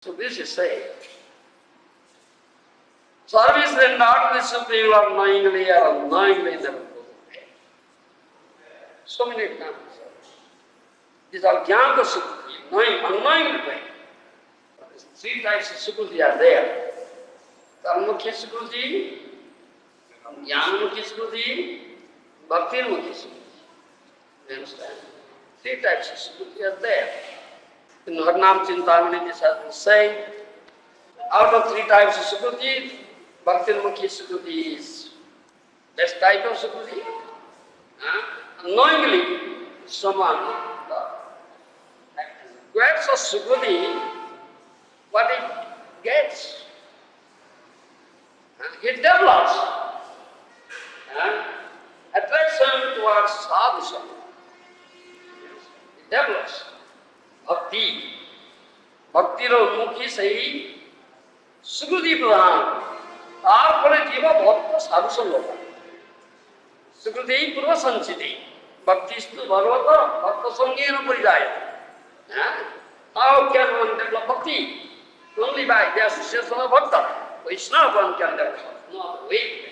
So this is saying, service rendered to the Supreme Lord knowingly or unknowingly never goes away. So many examples. These are jnana sukruti, knowing, unknowingly doing. Three types of sukruti are there. Karmukhi sukruti, jnanamukhi sukruti, bhakti-mukhi sukruti. You understand? Three types of sukruti are there. In Harnam Chintamani this has been said. Out of three types of sukruti, bhakti-mukhi sukruti is best type of sukruti. Unknowingly, someone gets a sukruti, what it gets, it develops attraction towards sadhu. It develops bhakti. Bhaktir mukhi sahi sukruti pradhan. তারপরে জীব ভক্ত সাধু সঙ্গ সুকৃতি পূর্ব সঞ্চিতি ভক্তিস্তু ভগবত ভক্ত সঙ্গেন পরিযায় How can one develop bhakti? Only by the association of bhakta. Vaishnava one can develop, not way.